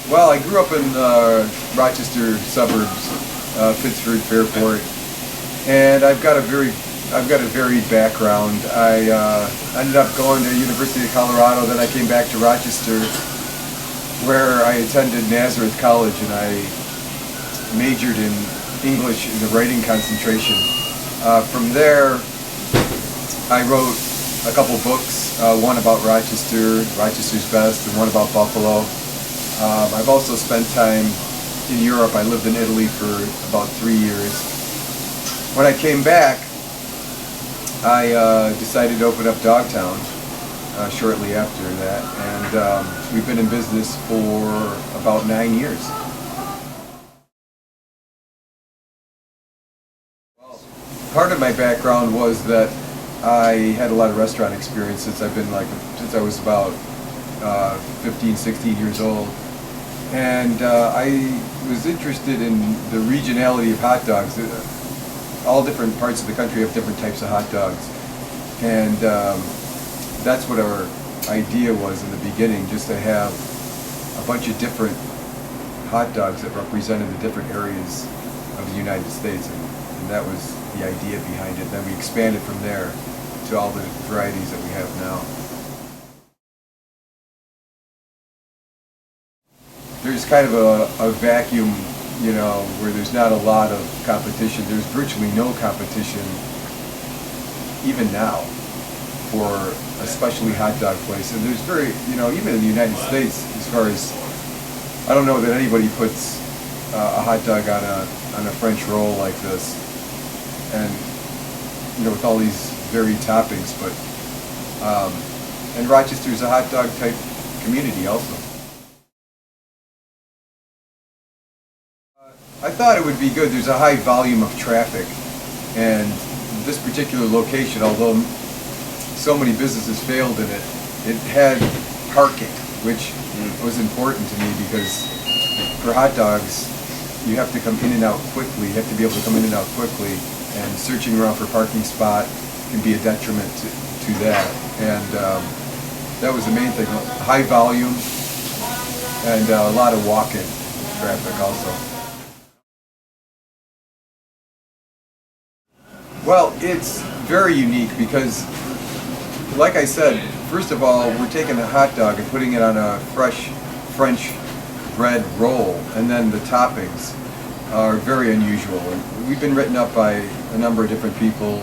Well, I grew up in Rochester suburbs, Pittsford, Fairport, and I've got a varied background. I ended up going to University of Colorado, then I came back to Rochester, where I attended Nazareth College, and I majored in English in the writing concentration. From there, I wrote a couple books, one about Rochester, Rochester's Best, and one about Buffalo. I've also spent time in Europe. I lived in Italy for about 3 years. When I came back, I decided to open up Dogtown shortly after that, and we've been in business for about 9 years. Well, part of my background was that I had a lot of restaurant experiences. I've been since I was about 15, 16 years old. And I was interested in the regionality of hot dogs. All different parts of the country have different types of hot dogs. And that's what our idea was in the beginning, just to have a bunch of different hot dogs that represented the different areas of the United States. And that was the idea behind it. Then we expanded from there to all the varieties that we have now. There's kind of a vacuum, where there's not a lot of competition. There's virtually no competition, even now, for especially hot dog place. And there's even in the United States, as far as, I don't know that anybody puts a hot dog on a French roll like this, and with all these varied toppings. But and Rochester's a hot dog type community also. I thought it would be good. There's a high volume of traffic, and this particular location, although so many businesses failed in it, it had parking, which was important to me, because for hot dogs, you have to come in and out quickly. You have to be able to come in and out quickly, and searching around for a parking spot can be a detriment to that. And that was the main thing, high volume, and a lot of walk-in traffic also. Well, it's very unique because, like I said, first of all, we're taking a hot dog and putting it on a fresh French bread roll, and then the toppings are very unusual. And we've been written up by a number of different people,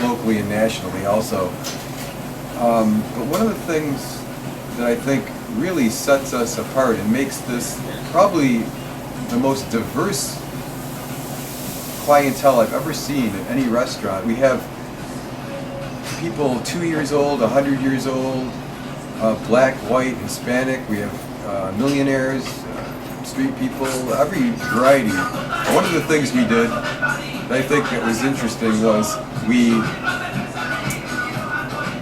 locally and nationally also. But one of the things that I think really sets us apart and makes this probably the most diverse clientele I've ever seen in any restaurant. We have people 2 years old, 100 years old, black, white, Hispanic. We have millionaires, street people, every variety. One of the things we did that I think that was interesting was we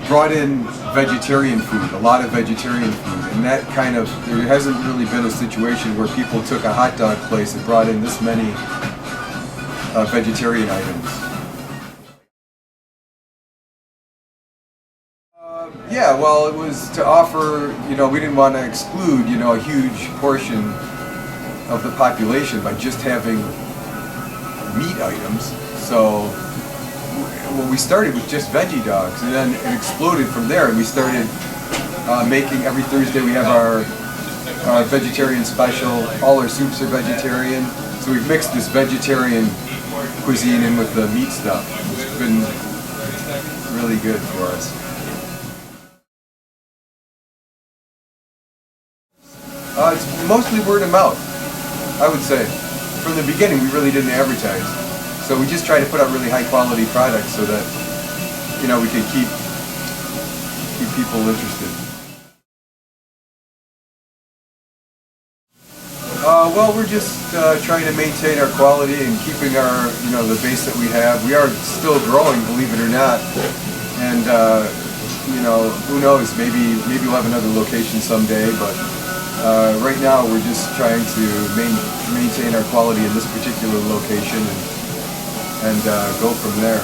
brought in vegetarian food, a lot of vegetarian food, and that there hasn't really been a situation where people took a hot dog place and brought in this many vegetarian items. Yeah, well, it was to offer, we didn't want to exclude, a huge portion of the population by just having meat items. So, well, we started with just veggie dogs, and then it exploded from there, and we started making, every Thursday we have our vegetarian special. All our soups are vegetarian. So we've mixed this vegetarian cuisine in with the meat stuff. It's been really good for us. It's mostly word of mouth, I would say. From the beginning, we really didn't advertise. So we just tried to put out really high quality products so that, we could keep people interested. Well, we're just trying to maintain our quality and keeping our, the base that we have. We are still growing, believe it or not. And, who knows, maybe we'll have another location someday, but right now we're just trying to maintain our quality in this particular location and go from there.